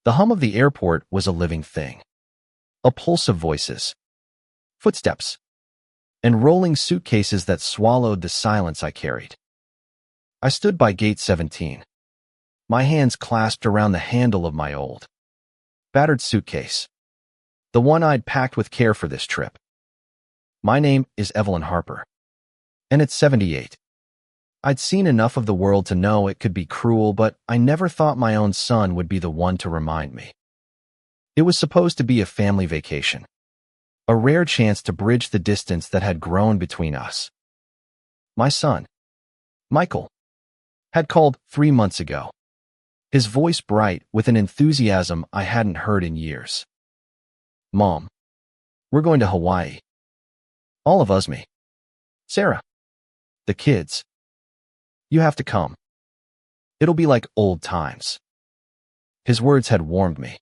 The hum of the airport was a living thing. A pulse of voices, footsteps, and rolling suitcases that swallowed the silence I carried. I stood by gate 17, my hands clasped around the handle of my old, battered suitcase, the one I'd packed with care for this trip. My name is Evelyn Harper, and it's 78. I'd seen enough of the world to know it could be cruel, but I never thought my own son would be the one to remind me. It was supposed to be a family vacation, a rare chance to bridge the distance that had grown between us. My son, Michael, had called 3 months ago, his voice bright with an enthusiasm I hadn't heard in years. "Mom, we're going to Hawaii. All of us, me, Sarah, the kids. You have to come. It'll be like old times." His words had warmed me,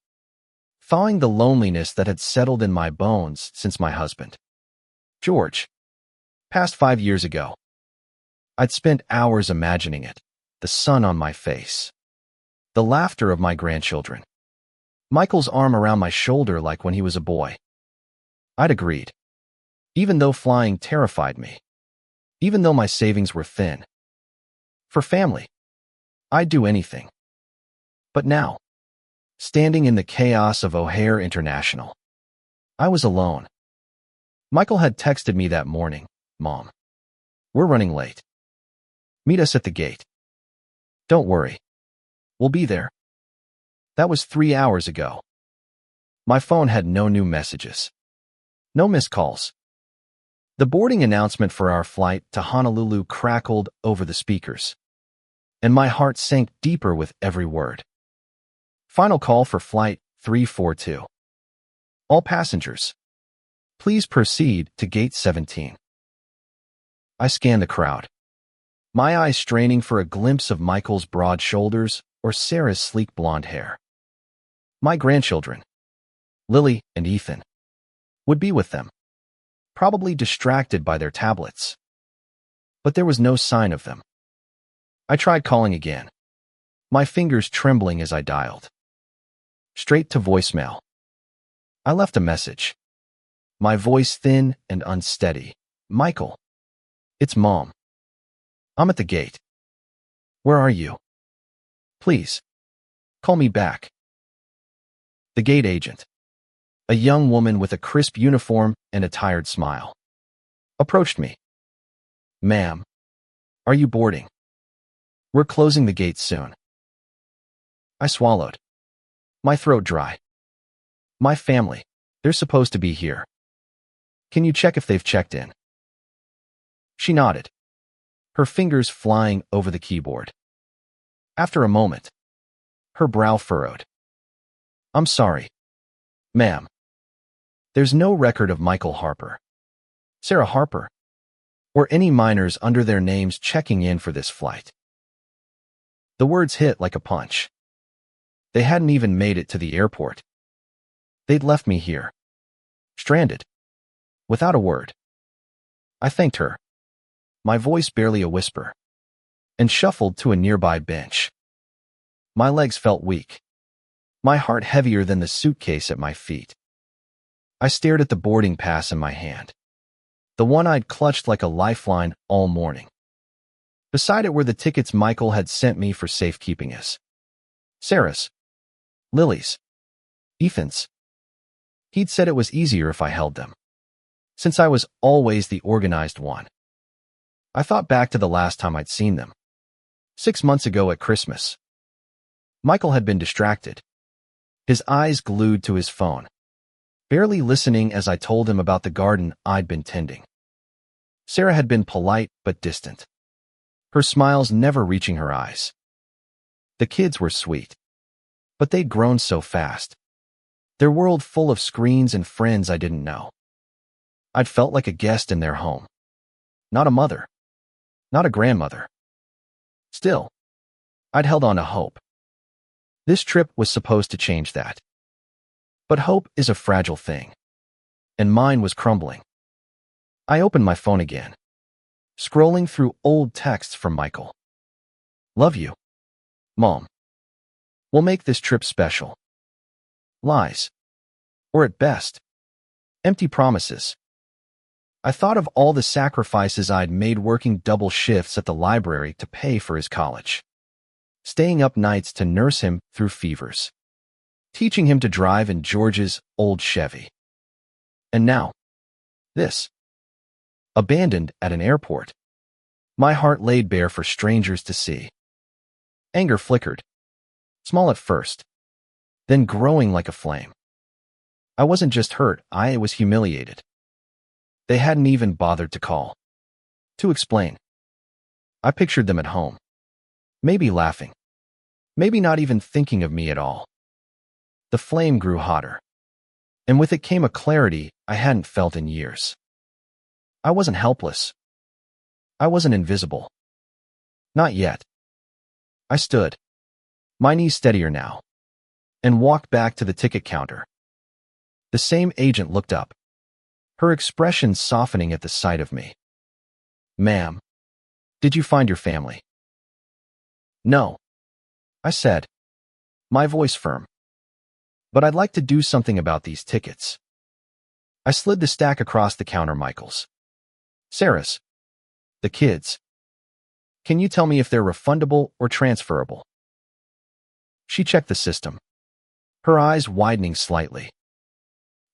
thawing the loneliness that had settled in my bones since my husband, George, passed 5 years ago. I'd spent hours imagining it, the sun on my face, the laughter of my grandchildren, Michael's arm around my shoulder like when he was a boy. I'd agreed, even though flying terrified me, even though my savings were thin. For family, I'd do anything. But now, standing in the chaos of O'Hare International, I was alone. Michael had texted me that morning, "Mom, we're running late. Meet us at the gate. Don't worry, we'll be there." That was 3 hours ago. My phone had no new messages, no missed calls. The boarding announcement for our flight to Honolulu crackled over the speakers, and my heart sank deeper with every word. Final call for Flight 342. All passengers, please proceed to Gate 17. I scanned the crowd, my eyes straining for a glimpse of Michael's broad shoulders or Sarah's sleek blonde hair. My grandchildren, Lily and Ethan, would be with them, probably distracted by their tablets. But there was no sign of them. I tried calling again, my fingers trembling as I dialed. Straight to voicemail. I left a message, my voice thin and unsteady. "Michael, it's Mom. I'm at the gate. Where are you? Please, call me back." The gate agent, a young woman with a crisp uniform and a tired smile, approached me. "Ma'am, are you boarding? We're closing the gates soon." I swallowed, my throat dry. "My family, they're supposed to be here. Can you check if they've checked in?" She nodded, her fingers flying over the keyboard. After a moment, her brow furrowed. "I'm sorry, ma'am. There's no record of Michael Harper, Sarah Harper, or any minors under their names checking in for this flight." The words hit like a punch. They hadn't even made it to the airport. They'd left me here, stranded, without a word. I thanked her, my voice barely a whisper, and shuffled to a nearby bench. My legs felt weak, my heart heavier than the suitcase at my feet. I stared at the boarding pass in my hand, the one I'd clutched like a lifeline all morning. Beside it were the tickets Michael had sent me for safekeeping us. Sarah's, Lily's, Ethan's. He'd said it was easier if I held them, since I was always the organized one. I thought back to the last time I'd seen them, 6 months ago at Christmas. Michael had been distracted, his eyes glued to his phone, barely listening as I told him about the garden I'd been tending. Sarah had been polite but distant, her smiles never reaching her eyes. The kids were sweet, but they'd grown so fast, their world full of screens and friends I didn't know. I'd felt like a guest in their home, not a mother, not a grandmother. Still, I'd held on to hope. This trip was supposed to change that. But hope is a fragile thing, and mine was crumbling. I opened my phone again, scrolling through old texts from Michael. "Love you, Mom. We'll make this trip special. lies, or at best, empty promises. I thought of all the sacrifices I'd made working double shifts at the library to pay for his college, staying up nights to nurse him through fevers, teaching him to drive in George's old Chevy. And now, this. Abandoned at an airport. My heart laid bare for strangers to see. Anger flickered, small at first, then growing like a flame. I wasn't just hurt, I was humiliated. They hadn't even bothered to call, to explain. I pictured them at home, maybe laughing, maybe not even thinking of me at all. The flame grew hotter, and with it came a clarity I hadn't felt in years. I wasn't helpless. I wasn't invisible. Not yet. I stood, my knees steadier now, and walked back to the ticket counter. The same agent looked up, her expression softening at the sight of me. "Ma'am, did you find your family?" "No," I said, my voice firm. "But I'd like to do something about these tickets." I slid the stack across the counter. "Michael's. Sarah's. The kids. Can you tell me if they're refundable or transferable?" She checked the system, her eyes widening slightly.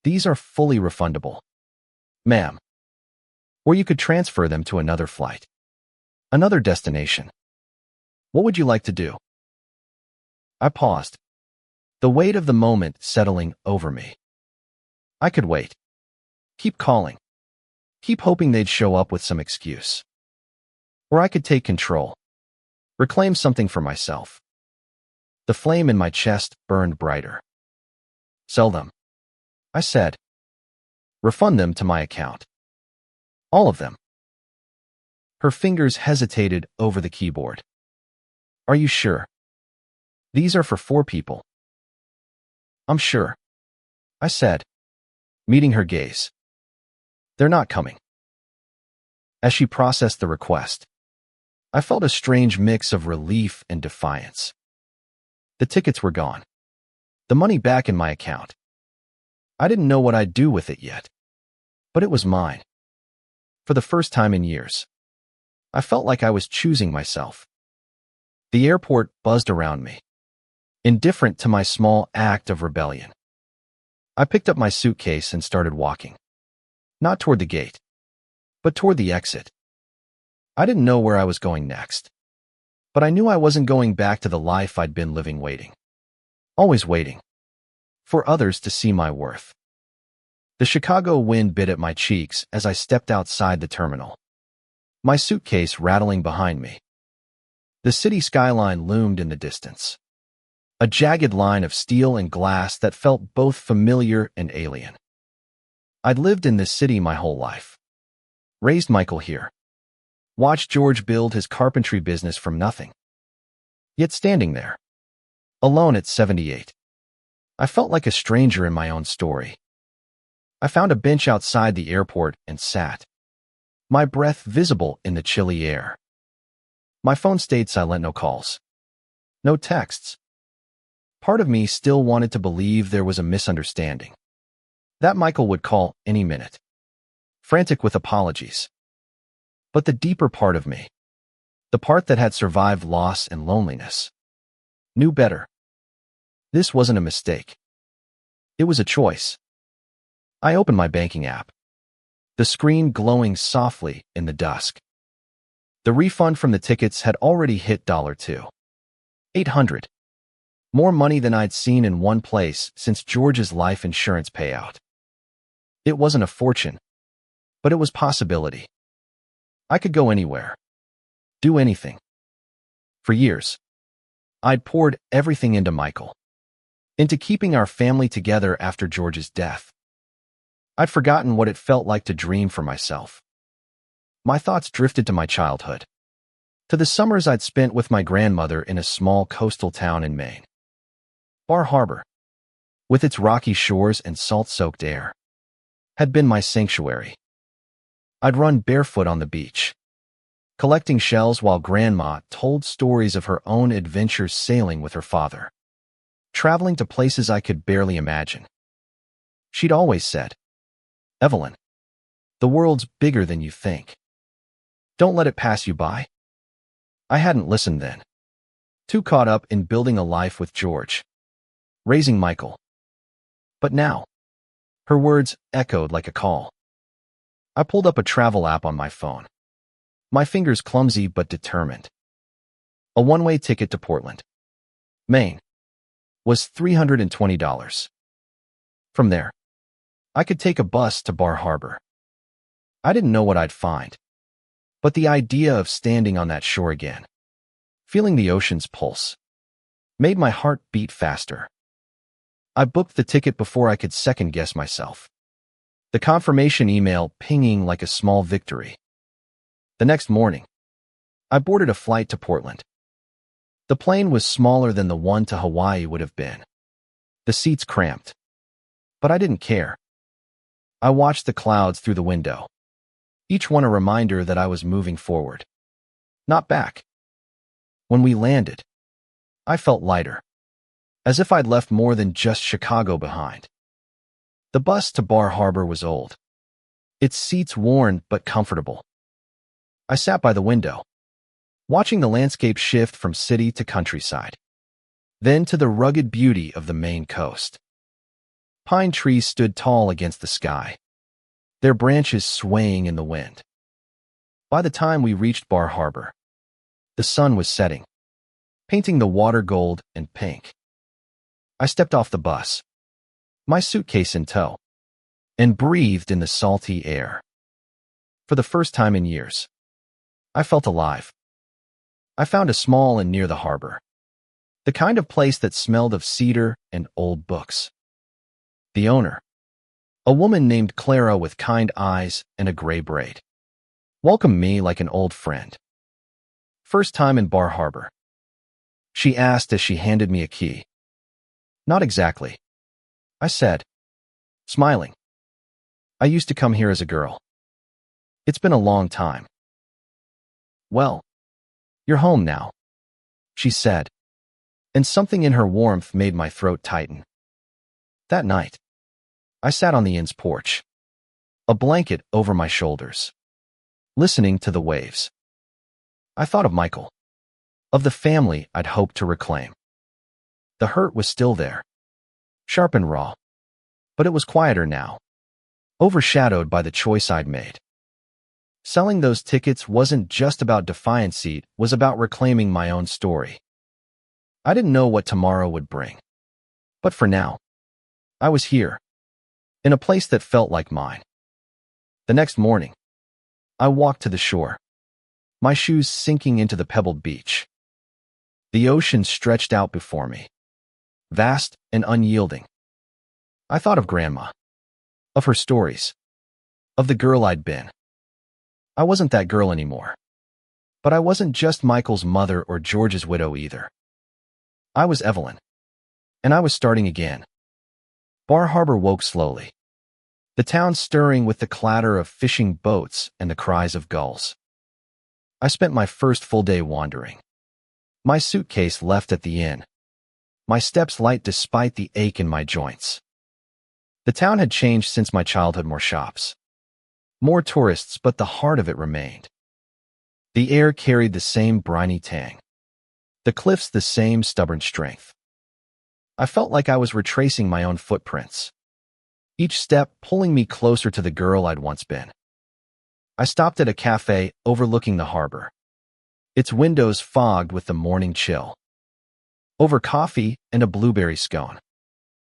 "These are fully refundable, ma'am. Or you could transfer them to another flight, another destination. What would you like to do?" I paused, the weight of the moment settling over me. I could wait, keep calling, keep hoping they'd show up with some excuse. Or I could take control, reclaim something for myself. The flame in my chest burned brighter. "Sell them," I said. "Refund them to my account. All of them." Her fingers hesitated over the keyboard. "Are you sure? These are for 4 people." "I'm sure," I said, meeting her gaze. "They're not coming." As she processed the request, I felt a strange mix of relief and defiance. The tickets were gone, the money back in my account. I didn't know what I'd do with it yet, but it was mine. For the first time in years, I felt like I was choosing myself. The airport buzzed around me, indifferent to my small act of rebellion. I picked up my suitcase and started walking, not toward the gate, but toward the exit. I didn't know where I was going next, but I knew I wasn't going back to the life I'd been living, waiting, always waiting, for others to see my worth. The Chicago wind bit at my cheeks as I stepped outside the terminal, my suitcase rattling behind me. The city skyline loomed in the distance, a jagged line of steel and glass that felt both familiar and alien. I'd lived in this city my whole life, raised Michael here, watched George build his carpentry business from nothing. Yet standing there, alone at 78, I felt like a stranger in my own story. I found a bench outside the airport and sat, my breath visible in the chilly air. My phone stayed silent, no calls, no texts. Part of me still wanted to believe there was a misunderstanding, that Michael would call any minute, frantic with apologies. But the deeper part of me, the part that had survived loss and loneliness, knew better. This wasn't a mistake. It was a choice. I opened my banking app, the screen glowing softly in the dusk. The refund from the tickets had already hit $2,800. More money than I'd seen in one place since George's life insurance payout. It wasn't a fortune, but it was possibility. I could go anywhere, do anything. For years, I'd poured everything into Michael, into keeping our family together after George's death. I'd forgotten what it felt like to dream for myself. My thoughts drifted to my childhood, to the summers I'd spent with my grandmother in a small coastal town in Maine. Bar Harbor, with its rocky shores and salt-soaked air, had been my sanctuary. I'd run barefoot on the beach, collecting shells while Grandma told stories of her own adventures sailing with her father, traveling to places I could barely imagine. She'd always said, "Evelyn, the world's bigger than you think. Don't let it pass you by." I hadn't listened then, too caught up in building a life with George, raising Michael. But now, her words echoed like a call. I pulled up a travel app on my phone, my fingers clumsy but determined. A one-way ticket to Portland, Maine, was $320. From there, I could take a bus to Bar Harbor. I didn't know what I'd find, but the idea of standing on that shore again, feeling the ocean's pulse, made my heart beat faster. I booked the ticket before I could second-guess myself, the confirmation email pinging like a small victory. The next morning, I boarded a flight to Portland. The plane was smaller than the one to Hawaii would have been, the seats cramped. But I didn't care. I watched the clouds through the window, each one a reminder that I was moving forward, not back. When we landed, I felt lighter, as if I'd left more than just Chicago behind. The bus to Bar Harbor was old, its seats worn but comfortable. I sat by the window, watching the landscape shift from city to countryside, then to the rugged beauty of the Maine coast. Pine trees stood tall against the sky, their branches swaying in the wind. By the time we reached Bar Harbor, the sun was setting, painting the water gold and pink. I stepped off the bus, my suitcase in tow, and breathed in the salty air. For the first time in years, I felt alive. I found a small inn near the harbor, the kind of place that smelled of cedar and old books. The owner, a woman named Clara with kind eyes and a gray braid, welcomed me like an old friend. "First time in Bar Harbor?" she asked as she handed me a key. "Not exactly," I said, smiling. "I used to come here as a girl. It's been a long time." "Well, you're home now," she said, and something in her warmth made my throat tighten. That night, I sat on the inn's porch, a blanket over my shoulders, listening to the waves. I thought of Michael, of the family I'd hoped to reclaim. The hurt was still there, sharp and raw, but it was quieter now, overshadowed by the choice I'd made. Selling those tickets wasn't just about defiancy, it was about reclaiming my own story. I didn't know what tomorrow would bring, but for now, I was here, in a place that felt like mine. The next morning, I walked to the shore, my shoes sinking into the pebbled beach. The ocean stretched out before me, vast and unyielding. I thought of Grandma, of her stories, of the girl I'd been. I wasn't that girl anymore, but I wasn't just Michael's mother or George's widow either. I was Evelyn, and I was starting again. Bar Harbor woke slowly, the town stirring with the clatter of fishing boats and the cries of gulls. I spent my first full day wandering, my suitcase left at the inn, my steps light despite the ache in my joints. The town had changed since my childhood. More shops, more tourists, but the heart of it remained. The air carried the same briny tang, the cliffs the same stubborn strength. I felt like I was retracing my own footprints, each step pulling me closer to the girl I'd once been. I stopped at a cafe overlooking the harbor, its windows fogged with the morning chill. Over coffee and a blueberry scone,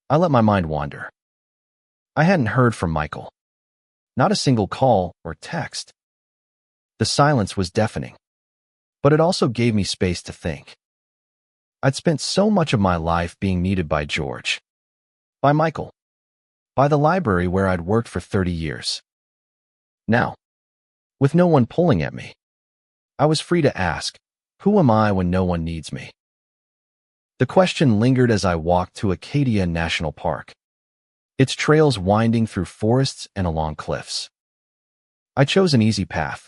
I let my mind wander. I hadn't heard from Michael, not a single call or text. The silence was deafening, but it also gave me space to think. I'd spent so much of my life being needed by George, by Michael, by the library where I'd worked for 30 years. Now, with no one pulling at me, I was free to ask, who am I when no one needs me? The question lingered as I walked to Acadia National Park, its trails winding through forests and along cliffs. I chose an easy path,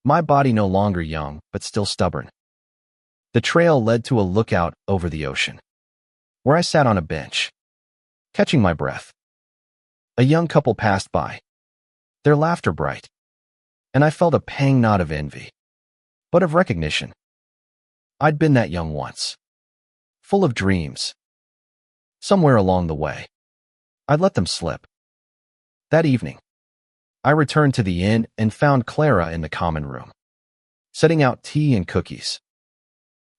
my body no longer young but still stubborn. The trail led to a lookout over the ocean. where I sat on a bench, catching my breath. A young couple passed by, their laughter bright, and I felt a pang not of envy, but of recognition. I'd been that young once, full of dreams. Somewhere along the way, I'd let them slip. That evening, I returned to the inn and found Clara in the common room, setting out tea and cookies.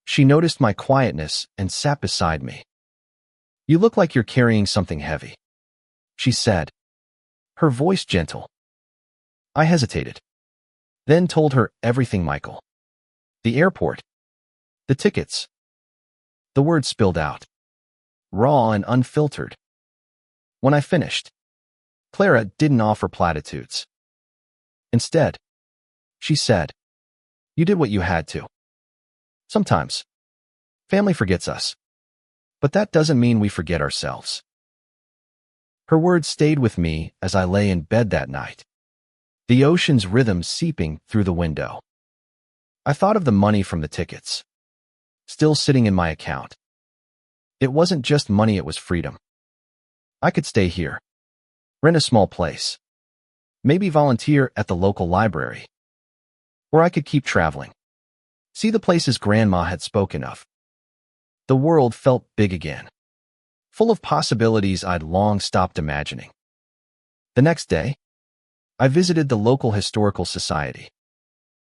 She noticed my quietness and sat beside me. "You look like you're carrying something heavy," she said, her voice gentle. I hesitated, then told her everything. Michael, the airport, the tickets. The words spilled out, raw and unfiltered. When I finished, Clara didn't offer platitudes. Instead, she said, "You did what you had to. Sometimes, family forgets us, but that doesn't mean we forget ourselves." Her words stayed with me as I lay in bed that night, the ocean's rhythm seeping through the window. I thought of the money from the tickets, still sitting in my account. It wasn't just money, it was freedom. I could stay here, rent a small place, maybe volunteer at the local library, or I could keep traveling, see the places Grandma had spoken of. The world felt big again, full of possibilities I'd long stopped imagining. The next day, I visited the local historical society,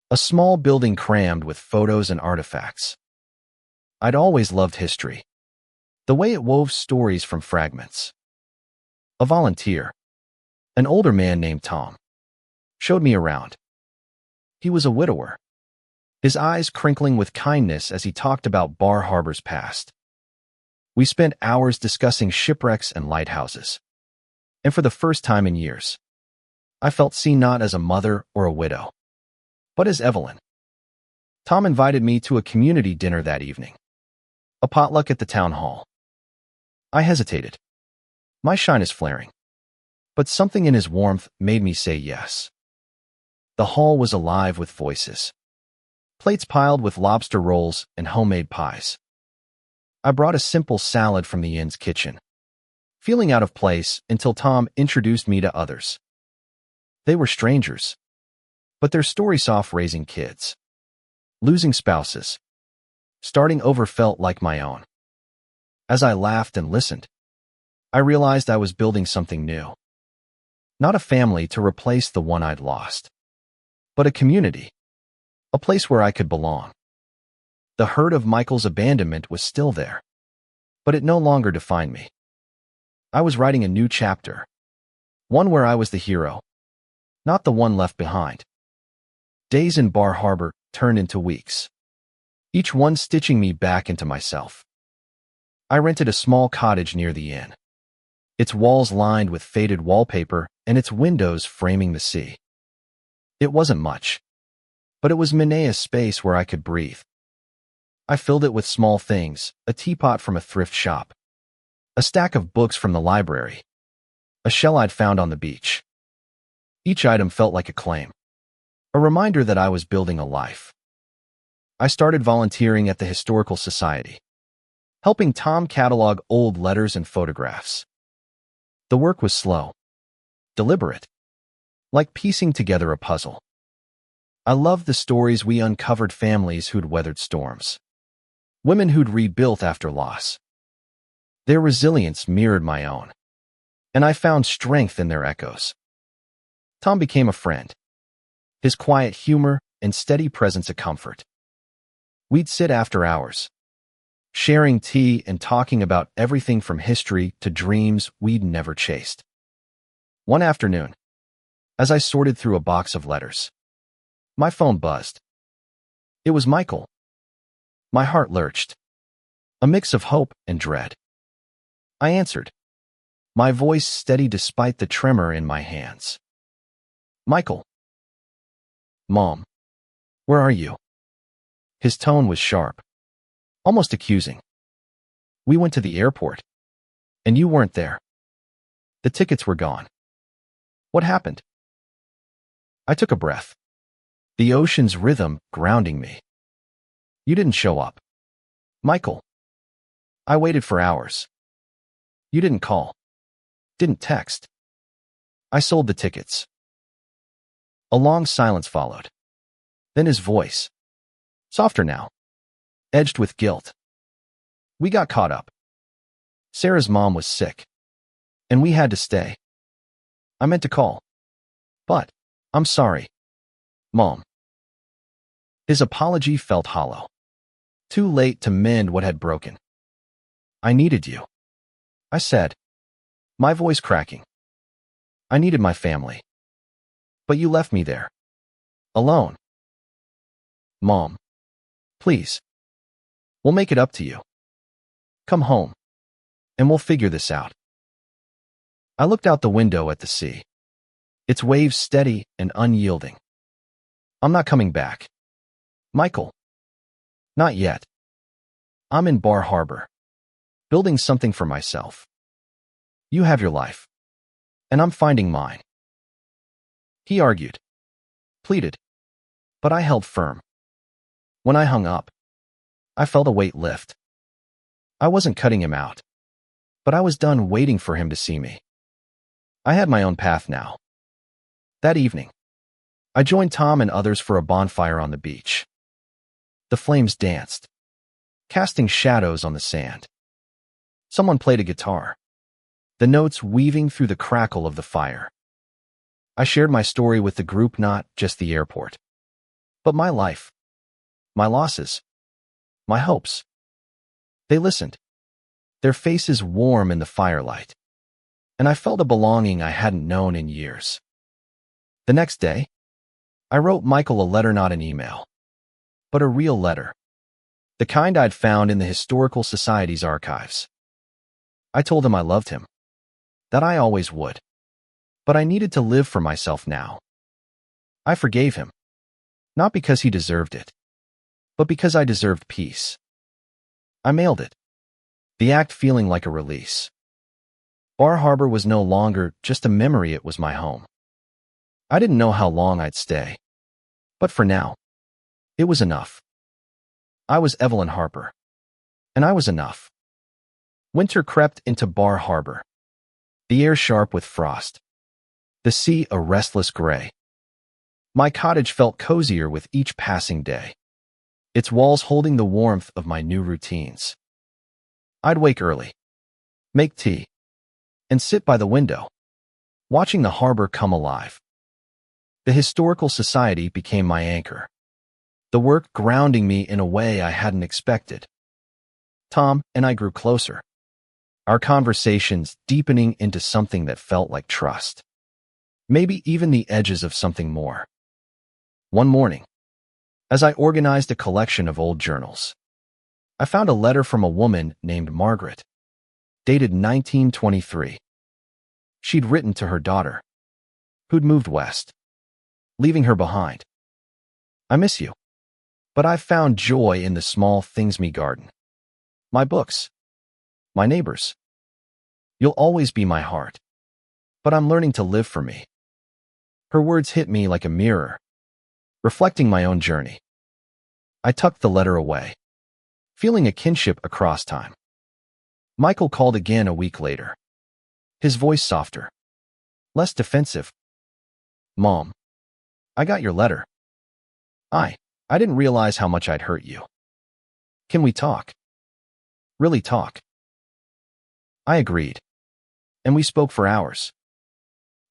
a small building crammed with photos and artifacts. I'd always loved history, the way it wove stories from fragments. A volunteer, an older man named Tom, showed me around. He was a widower, his eyes crinkling with kindness as he talked about Bar Harbor's past. We spent hours discussing shipwrecks and lighthouses, and for the first time in years, I felt seen not as a mother or a widow, but as Evelyn. Tom invited me to a community dinner that evening, a potluck at the town hall. I hesitated, my shyness flaring, but something in his warmth made me say yes. The hall was alive with voices, plates piled with lobster rolls and homemade pies. I brought a simple salad from the inn's kitchen, feeling out of place until Tom introduced me to others. They were strangers, but their stories of raising kids, losing spouses, starting over felt like my own. As I laughed and listened, I realized I was building something new. Not a family to replace the one I'd lost, but a community, a place where I could belong. The hurt of Michael's abandonment was still there, but it no longer defined me. I was writing a new chapter, one where I was the hero, not the one left behind. Days in Bar Harbor turned into weeks, each one stitching me back into myself. I rented a small cottage near the inn, its walls lined with faded wallpaper and its windows framing the sea. It wasn't much, but it was Minea's space where I could breathe. I filled it with small things, a teapot from a thrift shop, a stack of books from the library, a shell I'd found on the beach. Each item felt like a claim, a reminder that I was building a life. I started volunteering at the Historical Society, helping Tom catalog old letters and photographs. The work was slow, deliberate, like piecing together a puzzle. I loved the stories we uncovered, families who'd weathered storms, women who'd rebuilt after loss. Their resilience mirrored my own, and I found strength in their echoes. Tom became a friend, his quiet humor and steady presence a comfort. We'd sit after hours, sharing tea and talking about everything from history to dreams we'd never chased. One afternoon, as I sorted through a box of letters, my phone buzzed. It was Michael. My heart lurched, a mix of hope and dread. I answered, my voice steady despite the tremor in my hands. "Michael." "Mom, where are you?" His tone was sharp, almost accusing. "We went to the airport, and you weren't there. The tickets were gone. What happened?" I took a breath, the ocean's rhythm grounding me. "You didn't show up, Michael." I waited for hours. You didn't call. Didn't text. I sold the tickets. A long silence followed. Then his voice, softer now, edged with guilt. We got caught up. Sarah's mom was sick, and we had to stay. I meant to call. But, I'm sorry, Mom. His apology felt hollow. Too late to mend what had broken. I needed you, I said, my voice cracking. I needed my family. But you left me there. Alone. Mom. Please. We'll make it up to you. Come home. And we'll figure this out. I looked out the window at the sea. Its waves steady and unyielding. I'm not coming back. Michael. Not yet. I'm in Bar Harbor. Building something for myself. You have your life. And I'm finding mine. He argued. Pleaded. But I held firm. When I hung up, I felt a weight lift. I wasn't cutting him out. But I was done waiting for him to see me. I had my own path now. That evening, I joined Tom and others for a bonfire on the beach. The flames danced, casting shadows on the sand. Someone played a guitar, the notes weaving through the crackle of the fire. I shared my story with the group, not just the airport, but my life, my losses, my hopes. They listened, their faces warm in the firelight, and I felt a belonging I hadn't known in years. The next day, I wrote Michael a letter, not an email, but a real letter, the kind I'd found in the Historical Society's archives. I told him I loved him, that I always would, but I needed to live for myself now. I forgave him, not because he deserved it, but because I deserved peace. I mailed it, the act feeling like a release. Bar Harbor was no longer just a memory, it was my home. I didn't know how long I'd stay, but for now, it was enough. I was Evelyn Harper, and I was enough. Winter crept into Bar Harbor, the air sharp with frost, the sea a restless gray. My cottage felt cozier with each passing day, its walls holding the warmth of my new routines. I'd wake early, make tea, and sit by the window, watching the harbor come alive. The Historical Society became my anchor, the work grounding me in a way I hadn't expected. Tom and I grew closer, our conversations deepening into something that felt like trust, maybe even the edges of something more. One morning, as I organized a collection of old journals, I found a letter from a woman named Margaret, dated 1923. She'd written to her daughter, who'd moved west, leaving her behind. I miss you, but I've found joy in the small things. Me garden, my books, my neighbors. You'll always be my heart, but I'm learning to live for me. Her words hit me like a mirror, reflecting my own journey. I tucked the letter away, feeling a kinship across time. Michael called again a week later, his voice softer, less defensive. Mom, I got your letter. I didn't realize how much I'd hurt you. Can we talk? Really talk? I agreed, and we spoke for hours.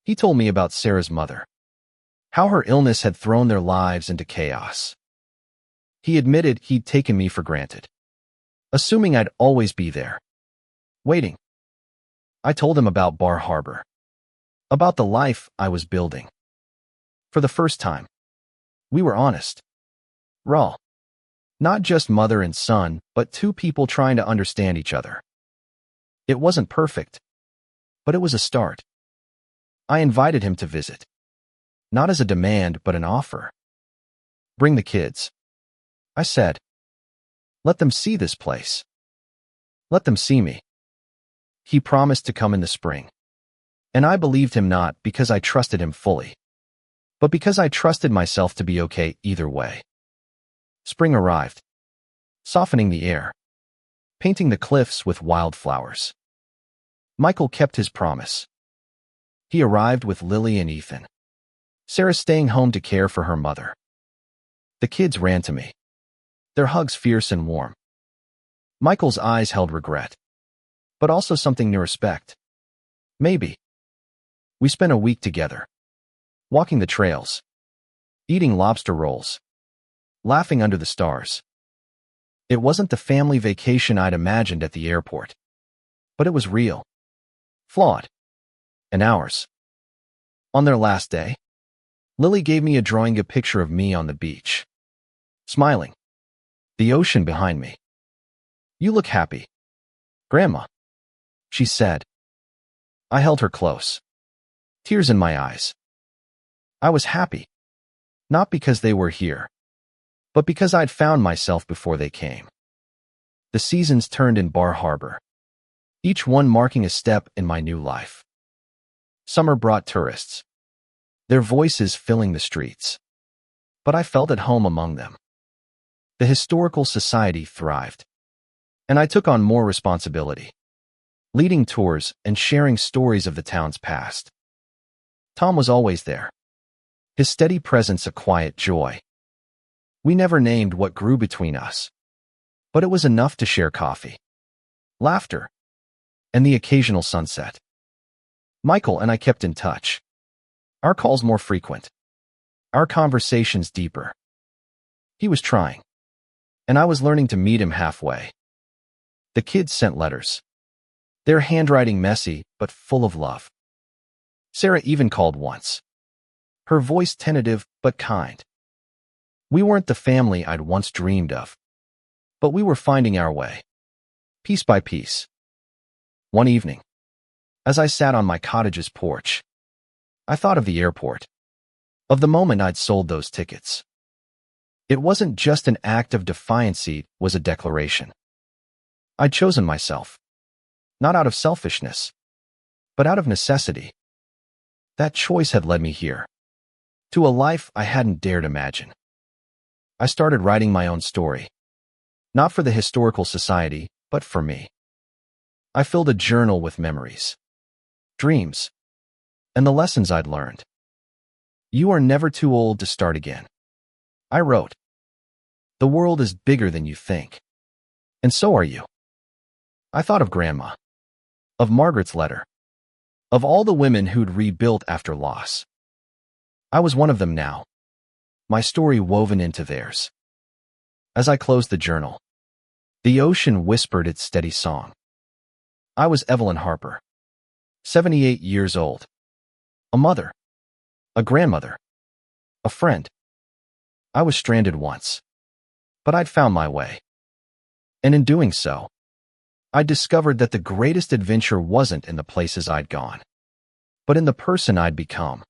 He told me about Sarah's mother, how her illness had thrown their lives into chaos. He admitted he'd taken me for granted, assuming I'd always be there, waiting. I told him about Bar Harbor, about the life I was building. For the first time, we were honest, raw, not just mother and son, but two people trying to understand each other. It wasn't perfect, but it was a start. I invited him to visit, not as a demand, but an offer. Bring the kids, I said. Let them see this place. Let them see me. He promised to come in the spring, and I believed him, not because I trusted him fully, but because I trusted myself to be okay either way. Spring arrived, softening the air, painting the cliffs with wildflowers. Michael kept his promise. He arrived with Lily and Ethan. Sarah staying home to care for her mother. The kids ran to me, their hugs fierce and warm. Michael's eyes held regret, but also something new respect. Maybe. We spent a week together, walking the trails, eating lobster rolls, laughing under the stars. It wasn't the family vacation I'd imagined at the airport, but it was real, flawed, and ours. On their last day, Lily gave me a picture of me on the beach, smiling, the ocean behind me. "You look happy, Grandma," she said. I held her close, tears in my eyes. I was happy, not because they were here, but because I'd found myself before they came. The seasons turned in Bar Harbor, each one marking a step in my new life. Summer brought tourists, their voices filling the streets, but I felt at home among them. The historical society thrived, and I took on more responsibility, leading tours and sharing stories of the town's past. Tom was always there, his steady presence a quiet joy. We never named what grew between us, but it was enough to share coffee, laughter, and the occasional sunset. Michael and I kept in touch, our calls more frequent, our conversations deeper. He was trying, and I was learning to meet him halfway. The kids sent letters, their handwriting messy but full of love. Sarah even called once, her voice tentative but kind. We weren't the family I'd once dreamed of, but we were finding our way, piece by piece. One evening, as I sat on my cottage's porch, I thought of the airport, of the moment I'd sold those tickets. It wasn't just an act of defiance, it was a declaration. I'd chosen myself, not out of selfishness, but out of necessity. That choice had led me here, to a life I hadn't dared imagine. I started writing my own story, not for the historical society, but for me. I filled a journal with memories, dreams, and the lessons I'd learned. You are never too old to start again. I wrote, the world is bigger than you think, and so are you. I thought of Grandma, of Margaret's letter, of all the women who'd rebuilt after loss. I was one of them now, my story woven into theirs. As I closed the journal, the ocean whispered its steady song. I was Evelyn Harper, 78 years old, a mother, a grandmother, a friend. I was stranded once, but I'd found my way. And in doing so, I discovered that the greatest adventure wasn't in the places I'd gone, but in the person I'd become.